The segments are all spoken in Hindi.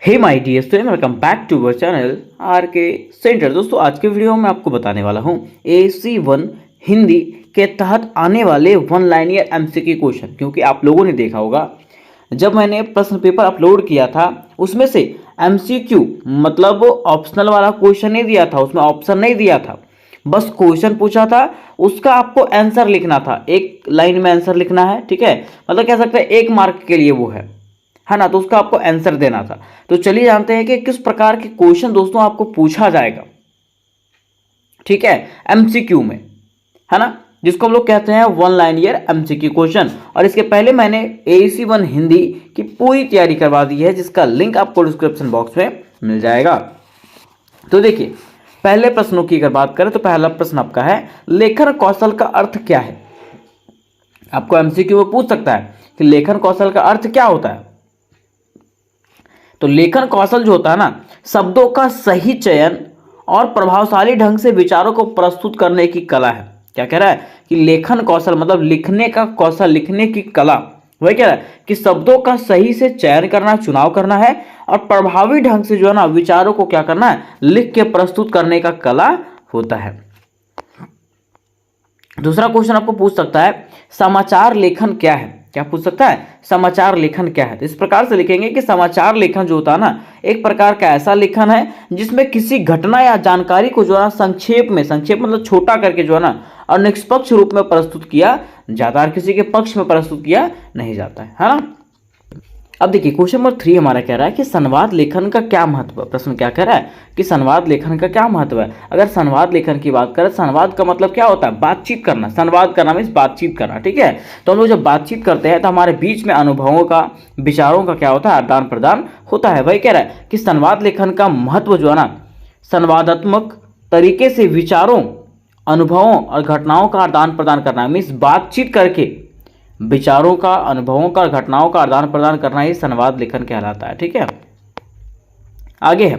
Hey my dear student, welcome back to our channel R K centre. दोस्तों, आज के वीडियो में आपको बताने वाला हूं AC1 हिंदी के तहत आने वाले वन लाइनियर MCQ क्वेश्चन। क्योंकि आप लोगों ने देखा होगा जब मैंने प्रश्न पेपर अपलोड किया था उसमें से MCQ मतलब ऑप्शनल वाला क्वेश्चन नहीं दिया था, उसमें ऑप्शन नहीं दिया था, बस क्वेश्चन पूछा था, उसका आपको आंसर लिखना था, एक लाइन में आंसर लिखना है। ठीक है, मतलब कह सकते हैं 1 मार्क के लिए वो है ना, तो उसका आपको आंसर देना था। तो चलिए जानते हैं कि किस प्रकार के क्वेश्चन दोस्तों आपको पूछा जाएगा। ठीक है, MCQ में, है ना, जिसको हम लोग कहते हैं वन लाइनियर MCQ क्वेश्चन। और इसके पहले मैंने AC1 हिंदी की पूरी तैयारी करवा दी है, जिसका लिंक आपको डिस्क्रिप्शन बॉक्स में मिल जाएगा। तो देखिए, पहले प्रश्नों की अगर बात करें तो पहला प्रश्न आपका है, लेखन कौशल का अर्थ क्या है। आपको MCQ में पूछ सकता है कि लेखन कौशल का अर्थ क्या होता है। तो लेखन कौशल जो होता है ना, शब्दों का सही चयन और प्रभावशाली ढंग से विचारों को प्रस्तुत करने की कला है। क्या कह रहा है कि लेखन कौशल मतलब लिखने का कौशल, लिखने की कला। वही कह रहा है कि शब्दों का सही से चयन करना, चुनाव करना है और प्रभावी ढंग से जो है ना विचारों को क्या करना है, लिख के प्रस्तुत करने का कला होता है। दूसरा क्वेश्चन आपको पूछ सकता है, समाचार लेखन क्या है। क्या पूछ सकता है, समाचार लेखन क्या है। तो इस प्रकार से लिखेंगे कि समाचार लेखन जो होता है ना, एक प्रकार का ऐसा लेखन है जिसमें किसी घटना या जानकारी को जो है संक्षेप मतलब छोटा करके जो है ना और निष्पक्ष रूप में प्रस्तुत किया जाता है, किसी के पक्ष में प्रस्तुत किया नहीं जाता है ना। अब देखिए, क्वेश्चन नंबर 3 हमारा कह रहा है कि संवाद लेखन का क्या महत्व है। प्रश्न क्या कह रहा है कि संवाद लेखन का क्या महत्व है। अगर संवाद लेखन की बात करें, संवाद का मतलब क्या होता है, बातचीत करना। संवाद करना मीन्स बातचीत करना। ठीक है, तो हम लोग जब बातचीत करते हैं तो हमारे बीच में अनुभवों का, विचारों का क्या होता है, आदान प्रदान होता है। वही कह रहा है कि संवाद लेखन का महत्व जो है ना, संवादात्मक तरीके से विचारों, अनुभवों और घटनाओं का आदान प्रदान करना मीन्स बातचीत करके विचारों का, अनुभवों का, घटनाओं का आदान प्रदान करना ही संवाद लेखन कहलाता है। ठीक है, आगे है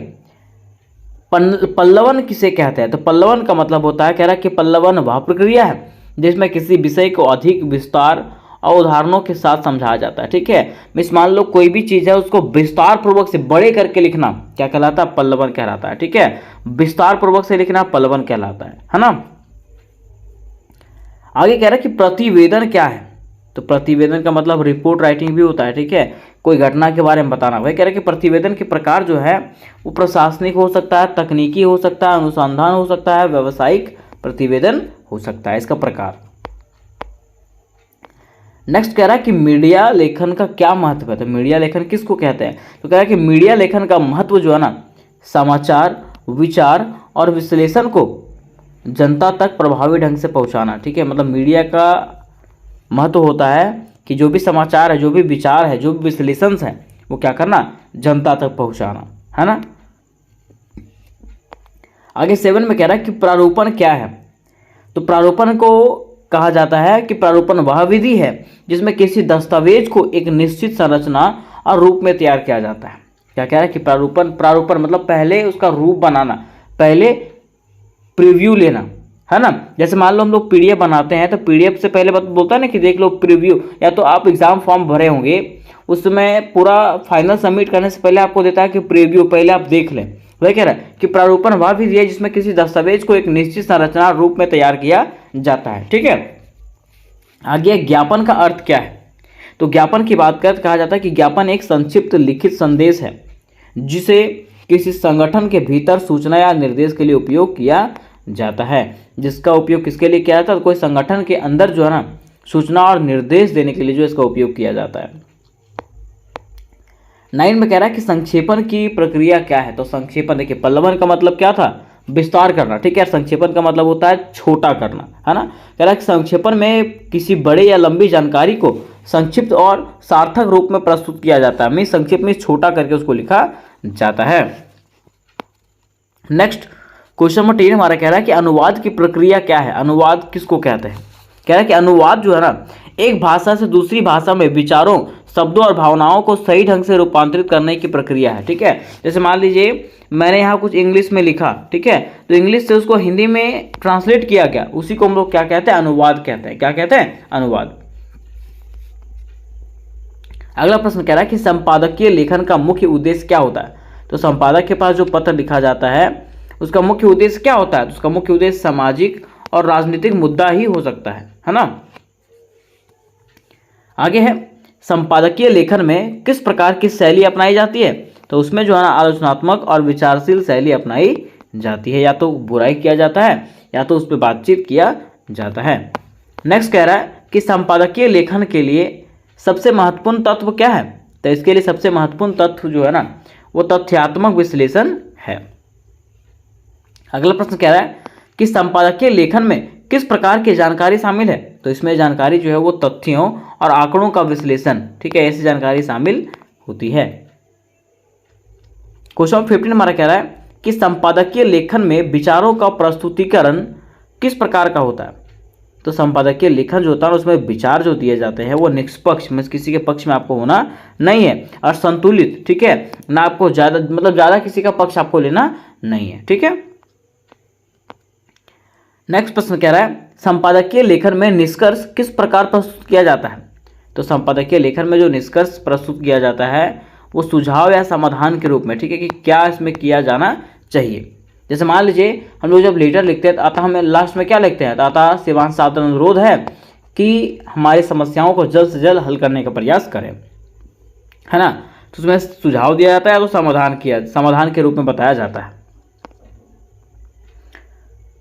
पल्लवन किसे कहते हैं। तो पल्लवन का मतलब होता है, कह रहा है कि पल्लवन वह प्रक्रिया है जिसमें किसी विषय को अधिक विस्तार और उदाहरणों के साथ समझाया जाता है। ठीक है, मिस मान लो कोई भी चीज है उसको विस्तार पूर्वक से बड़े करके लिखना क्या कहलाता है, पल्लवन कहलाता है। ठीक है, विस्तार पूर्वक से लिखना पल्लवन कहलाता है ना। आगे कह रहा है कि प्रतिवेदन क्या है। तो प्रतिवेदन का मतलब रिपोर्ट राइटिंग भी होता है। ठीक है, कोई घटना के बारे में बताना। वही कह रहा है कि प्रतिवेदन के प्रकार जो है वो प्रशासनिक हो सकता है, तकनीकी हो सकता है, अनुसंधान हो सकता है, व्यावसायिक प्रतिवेदन हो सकता है, इसका प्रकार। नेक्स्ट कह रहा है कि मीडिया लेखन का क्या महत्व है। तो मीडिया लेखन किसको कहते हैं। तो कह रहा है कि मीडिया लेखन का महत्व जो है ना, समाचार, विचार और विश्लेषण को जनता तक प्रभावी ढंग से पहुंचाना। ठीक है, मतलब मीडिया का महत्व होता है कि जो भी समाचार है, जो भी विचार है, जो भी विश्लेषण है, वो क्या करना, जनता तक पहुंचाना, है ना। आगे 7 में कह रहा है कि प्रारूपण क्या है। तो प्रारूपण को कहा जाता है कि प्रारूपण वह विधि है जिसमें किसी दस्तावेज को एक निश्चित संरचना और रूप में तैयार किया जाता है। क्या कह रहा है कि प्रारूपण मतलब पहले उसका रूप बनाना, पहले प्रीव्यू लेना, है ना। जैसे मान लो हम लोग PDF बनाते हैं तो PDF से पहले बोलता है ना कि देख लो प्रीव्यू, या तो आप एग्जाम फॉर्म भरे होंगे उसमें पूरा फाइनल सबमिट करने से पहले आपको देता है कि प्रीव्यू पहले आप देख लें। वह कह रहा है कि प्रारूपण वह विधि है जिसमें किसी दस्तावेज को एक निश्चित संरचना रूप में तैयार किया जाता है। ठीक है, आगे ज्ञापन का अर्थ क्या है। तो ज्ञापन की बात करें तो कहा जाता है कि ज्ञापन एक संक्षिप्त लिखित संदेश है जिसे किसी संगठन के भीतर सूचना या निर्देश के लिए उपयोग किया जाता है। जिसका उपयोग किसके लिए किया जाता है, तो कोई संगठन के अंदर जो है ना सूचना और निर्देश देने के लिए जो इसका उपयोग किया जाता है। 9 में कह रहा है कि संक्षेपण की प्रक्रिया क्या है। तो संक्षेपण, देखिए पल्लवन का मतलब क्या था, विस्तार करना। ठीक है, संक्षेपण का मतलब होता है छोटा करना, है ना। कह रहा है कि संक्षेपण में किसी बड़े या लंबी जानकारी को संक्षिप्त और सार्थक रूप में प्रस्तुत किया जाता है। मीन्स संक्षेप में छोटा करके उसको लिखा जाता है। नेक्स्ट क्वेश्चन नंबर 10 हमारा कह रहा है कि अनुवाद की प्रक्रिया क्या है। अनुवाद किसको कहते हैं। कह रहा है कि अनुवाद जो है ना, एक भाषा से दूसरी भाषा में विचारों, शब्दों और भावनाओं को सही ढंग से रूपांतरित करने की प्रक्रिया है। ठीक है, जैसे मान लीजिए मैंने यहाँ कुछ इंग्लिश में लिखा, ठीक है, तो इंग्लिश से उसको हिंदी में ट्रांसलेट किया गया, उसी को हम लोग क्या कहते हैं, अनुवाद कहते हैं। क्या कहते हैं, अनुवाद। अगला प्रश्न कह रहा है कि संपादकीय लेखन का मुख्य उद्देश्य क्या होता है। तो संपादक के पास जो पत्र लिखा जाता है उसका मुख्य उद्देश्य क्या होता है? तो उसका मुख्य उद्देश्य सामाजिक और राजनीतिक मुद्दा ही हो सकता है ना। आगे है, संपादकीय लेखन में किस प्रकार की शैली अपनाई जाती है? तो उसमें जो है ना आलोचनात्मक और विचारशील शैली अपनाई जाती है। या तो बुराई किया जाता है या तो उस पर बातचीत किया जाता है। नेक्स्ट कह रहा है कि संपादकीय लेखन के लिए सबसे महत्वपूर्ण तत्व क्या है? तो इसके लिए सबसे महत्वपूर्ण तत्व जो है ना वो तथ्यात्मक विश्लेषण है। अगला प्रश्न कह रहा है कि संपादकीय लेखन में किस प्रकार की जानकारी शामिल है? तो इसमें जानकारी जो है वो तथ्यों और आंकड़ों का विश्लेषण, ठीक है, ऐसी जानकारी शामिल होती है। क्वेश्चन 15 हमारा कह रहा है कि संपादकीय लेखन में विचारों का प्रस्तुतिकरण किस प्रकार का होता है? तो संपादकीय लेखन जो होता है उसमें विचार जो दिए जाते हैं वो निष्पक्ष में किसी के पक्ष में आपको होना नहीं है और संतुलित, ठीक है, ना आपको ज़्यादा किसी का पक्ष आपको लेना नहीं है, ठीक है। नेक्स्ट प्रश्न कह रहा है संपादकीय लेखन में निष्कर्ष किस प्रकार प्रस्तुत किया जाता है? तो संपादकीय लेखन में जो निष्कर्ष प्रस्तुत किया जाता है वो सुझाव या समाधान के रूप में, ठीक है, कि क्या इसमें किया जाना चाहिए। जैसे मान लीजिए हम लोग जब लेटर लिखते हैं तो आता हमें लास्ट में क्या लिखते हैं? आता सेवांश सादर अनुरोध है कि हमारी समस्याओं को जल्द से जल्द हल करने का प्रयास करें, है ना। तो उसमें सुझाव दिया जाता है तो समाधान के रूप में बताया जाता है।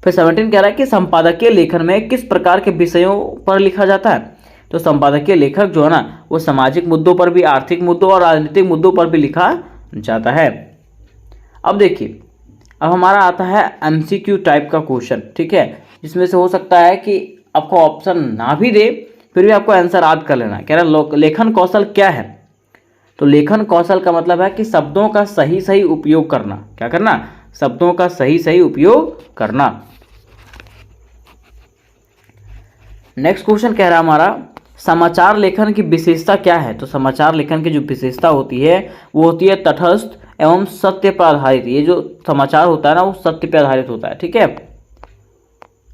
फिर 17 कह रहा है कि संपादकीय लेखन में किस प्रकार के विषयों पर लिखा जाता है? तो संपादकीय लेखक जो है ना वो सामाजिक मुद्दों पर भी, आर्थिक मुद्दों और राजनीतिक मुद्दों पर भी लिखा जाता है। अब देखिए, अब हमारा आता है MCQ टाइप का क्वेश्चन, ठीक है, जिसमें से हो सकता है कि आपको ऑप्शन ना भी दे फिर भी आपको आंसर याद कर लेना। कह रहा लेखन कौशल क्या है? तो लेखन कौशल का मतलब है कि शब्दों का सही सही उपयोग करना। क्या करना? शब्दों का सही सही उपयोग करना। नेक्स्ट क्वेश्चन कह रहा है हमारा समाचार लेखन की विशेषता क्या है? तो समाचार लेखन की जो विशेषता होती है वो होती है तटस्थ एवं सत्य पर आधारित। ये जो समाचार होता है ना वो सत्य पर आधारित होता है, ठीक है।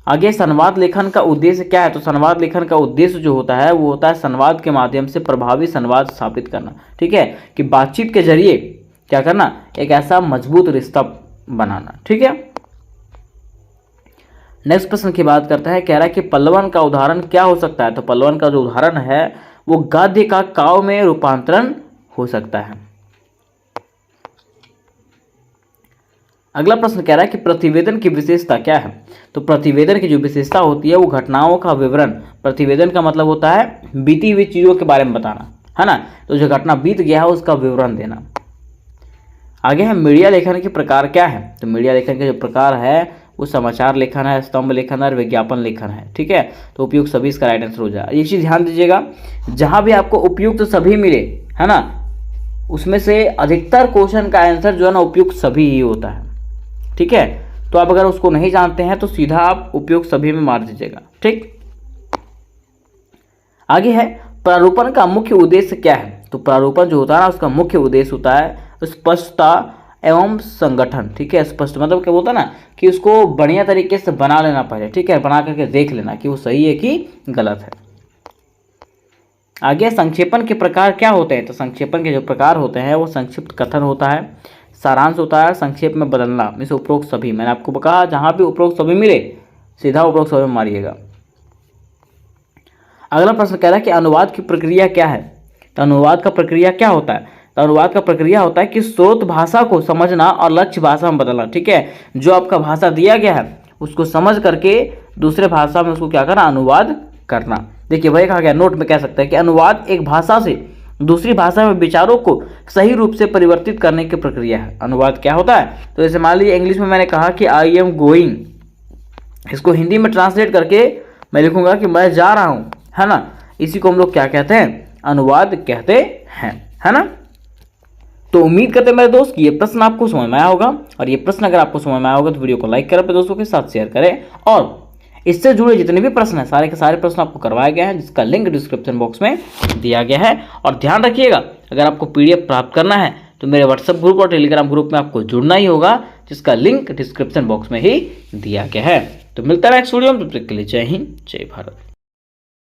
आगे संवाद लेखन का उद्देश्य क्या है? तो संवाद लेखन का उद्देश्य जो होता है वो होता है संवाद के माध्यम से प्रभावी संवाद स्थापित करना, ठीक है, कि बातचीत के जरिए क्या करना? एक ऐसा मजबूत रिश्ता बनाना, ठीक है। नेक्स्ट प्रश्न की बात करता है, कह रहा है कि पल्लवन का उदाहरण क्या हो सकता है? तो पल्लवन का जो उदाहरण है वो गद्य का काव्य में रूपांतरण हो सकता है। अगला प्रश्न कह रहा है कि प्रतिवेदन की विशेषता क्या है? तो प्रतिवेदन की जो विशेषता होती है वो घटनाओं का विवरण। प्रतिवेदन का मतलब होता है बीती हुई चीजों के बारे में बताना, है ना। तो जो घटना बीत गया है उसका विवरण देना। आगे है मीडिया लेखन के प्रकार क्या है? तो मीडिया लेखन के जो प्रकार है वो समाचार लेखन है, स्तंभ लेखन है और विज्ञापन लेखन है, ठीक है। तो उपयुक्त सभी इसका राइट आंसर हो जाएगा। एक चीज ध्यान दीजिएगा, जहां भी आपको उपयुक्त सभी मिले, है ना, उसमें से अधिकतर क्वेश्चन का आंसर जो है ना उपयुक्त सभी ही होता है, ठीक है। तो आप अगर उसको नहीं जानते हैं तो सीधा आप उपयुक्त सभी में मार दीजिएगा, ठीक। आगे है प्रारूपण का मुख्य उद्देश्य क्या है? तो प्रारूपण जो होता है ना उसका मुख्य उद्देश्य होता है स्पष्टता एवं संगठन, ठीक है। स्पष्ट मतलब क्या होता है ना कि उसको बढ़िया तरीके से बना लेना पहले, ठीक है, बना करके देख लेना कि वो सही है कि गलत है। आगे संक्षेपण के प्रकार क्या होते हैं? तो संक्षेपण के जो प्रकार होते हैं वो संक्षिप्त कथन होता है, सारांश होता है, संक्षेप में बदलना। इसे उपरोक्त सभी, मैंने आपको कहा जहां भी उपरोक्त सभी मिले सीधा उपरोक्त सभी में मारिएगा। अगला प्रश्न कह रहा है कि अनुवाद की प्रक्रिया क्या है? तो अनुवाद का प्रक्रिया क्या होता है? तो अनुवाद का प्रक्रिया होता है कि स्रोत भाषा को समझना और लक्ष्य भाषा में बदलना, ठीक है। जो आपका भाषा दिया गया है उसको समझ करके दूसरे भाषा में उसको क्या करना? अनुवाद करना। देखिए वही कहा गया, नोट में कह सकते हैं कि अनुवाद एक भाषा से दूसरी भाषा में विचारों को सही रूप से परिवर्तित करने की प्रक्रिया है। अनुवाद क्या होता है? तो जैसे मान लीजिए इंग्लिश में मैंने कहा कि आई एम गोइंग, इसको हिंदी में ट्रांसलेट करके मैं लिखूंगा कि मैं जा रहा हूं, है ना। इसी को हम लोग क्या कहते हैं? अनुवाद कहते हैं, है ना। तो उम्मीद करते हैं मेरे दोस्त कि ये प्रश्न आपको समझ में आया होगा, और ये प्रश्न अगर आपको समझ में आया होगा तो वीडियो को लाइक करें, अपने दोस्तों के साथ शेयर करें, और इससे जुड़े जितने भी प्रश्न हैं सारे के सारे प्रश्न आपको करवाए गए हैं, जिसका लिंक डिस्क्रिप्शन बॉक्स में दिया गया है। और ध्यान रखिएगा, अगर आपको PDF प्राप्त करना है तो मेरे व्हाट्सएप ग्रुप और टेलीग्राम ग्रुप में आपको जुड़ना ही होगा, जिसका लिंक डिस्क्रिप्शन बॉक्स में ही दिया गया है। तो मिलता है नेक्स्ट वीडियो में, तब तक के लिए जय हिंद, जय भारत।